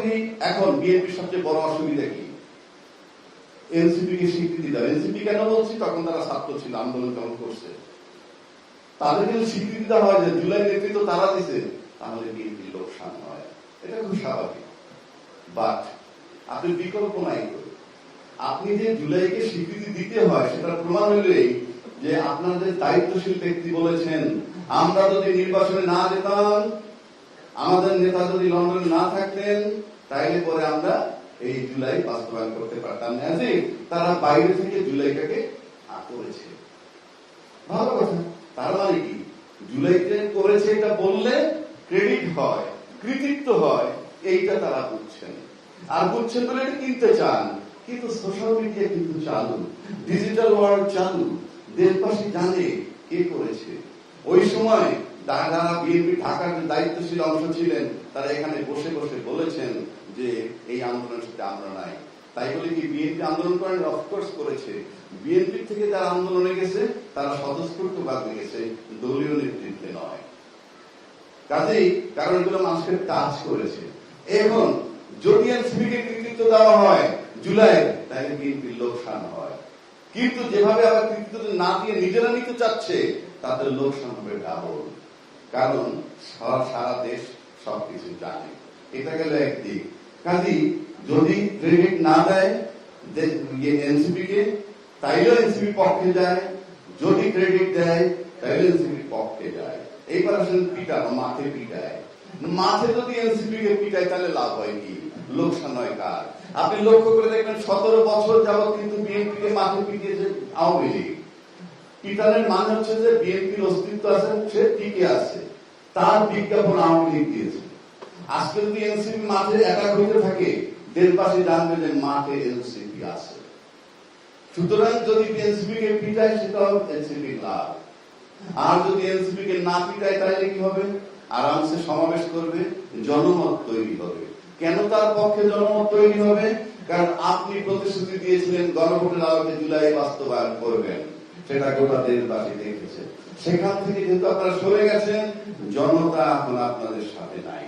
বলি এখন বিএনপির সবচেয়ে বড় অসুবিধা কি? এনসিপি কে স্বীকৃতি দেওয়া। এনসিপি কেন বলছি? তখন তারা ছাত্র ছিল, আন্দোলন কেমন করছে, তাদেরকে স্বীকৃতি দেওয়া হয় যে জুলাই নেতৃত্ব তারা দিছে, তাহলে বিএনপির লোকসান হয়। এটা খুব স্বাভাবিক। বাট আপনি বিকল্প নাই। আপনি যে জুলাইকে স্বীকৃতি দিতে হয় সেটার প্রমাণ হইলেই যে আপনাদের দায়িত্বশীল ব্যক্তি বলেছেন, আমরা যদি নির্বাচনে না যেতাম, আমাদের নেতা যদি লন্ডনে না থাকতেন, তাইলে পরে আমরা এই জুলাই বাস্তবায়ন করতে পারতাম না। যে তারা বাইরে থেকে জুলাইটাকে করেছে, ভালো কথা। তার মানে কি? জুলাইতে করেছে এটা বললে ক্রেডিট হয়, কৃতিত্ব হয়, এইটা তারা বুঝছেন। আর বুঝছেন বলে এটা কিনতে চান। কিন্তু সোশ্যাল মিডিয়া কিন্তু চালু, ডিজিটাল ওয়ার্ল্ড চালু, দেশবাসী জানে কে করেছে। ওই সময় যারা বিএনপি ঢাকার দায়িত্বশীল অংশ ছিলেন, তারা এখানে বসে বসে বলেছেন যে এই আন্দোলনের সাথে আমরা নাই। তাই বলে কি বিএনপি আন্দোলন করেন? অফকোর্স করেছে। বিএনপি থেকে যারা আন্দোলনে গেছে তারা স্বতঃস্ফূর্তভাবে গেছে, দলীয় নেতৃত্বে নয়। কাজেই কারণ এগুলো মানুষকে টাচ করেছে। এখন যদি এনসিপিকে কৃতিত্ব দেওয়া হয় জুলাই, তাহলে বিএনপির লোকসান হয়। কিন্তু যেভাবে আবার কৃতিত্ব না দিয়ে নিজেরা নিতে চাচ্ছে, তাদের লোকসান হবে ডাবল। কারণ সারা দেশ সবকিছু জানে। এটা গেল একদিক। কাজেই যদি ক্রেডিট না দেয় এনসিপি কে, তাইলেও এনসিপি পক্ষে যায়। যদি ক্রেডিট দেয় তাইলে এনসিপি পক্ষে যায়। এইবার আসলে পিটানো, মাঠে পিটায়। মাঠে যদি এনসিপি কে পিটায় তাহলে লাভ হয় কি? লোকসান হয় কার? আপনি লক্ষ্য করে দেখবেন 17 বছর যাবৎ কিন্তু বিএনপি কে মাঠে পিটিয়েছে আওয়ামী লীগ। পিটানের মানে হচ্ছে যে বিএনপির অস্তিত্ব আছে, সে টিকে আছে, তার বিজ্ঞাপন আওয়ামী লীগ দিয়েছে। আজকে যদি এনসিপি মাঠে একা হইতে থাকে, দেশবাসী জানবে যে মাঠে এনসিপি আছে। সুতরাং যদি এনসিপি কে পিটায়, সেটা হবে এনসিপি লাভ। আর যদি এনসিপি কে না পিটায়, তাহলে কি হবে? আরামসে সমাবেশ করবে, জনমত তৈরি হবে। কেন তার পক্ষে জনমত তৈরি হবে? কারণ আপনি প্রতিশ্রুতি দিয়েছিলেন গণভোটের আলোকে জুলাই বাস্তবায়ন করবেন, সেটা গোটা দেশবাসী দেখেছে। সেখান থেকে যেহেতু আপনারা সরে গেছেন, জনতা এখন আপনাদের সাথে নাই।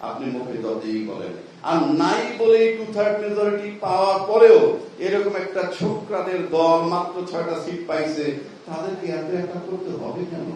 আপনি মুখে যতই বলেন, আর নাই বলেই 2/3 মেজরিটি পাওয়ার পরেও এরকম একটা ছোকরাদের দল মাত্র 6টা সিট পাইছে, তাদেরকে এত একটা করতে হবে কেন?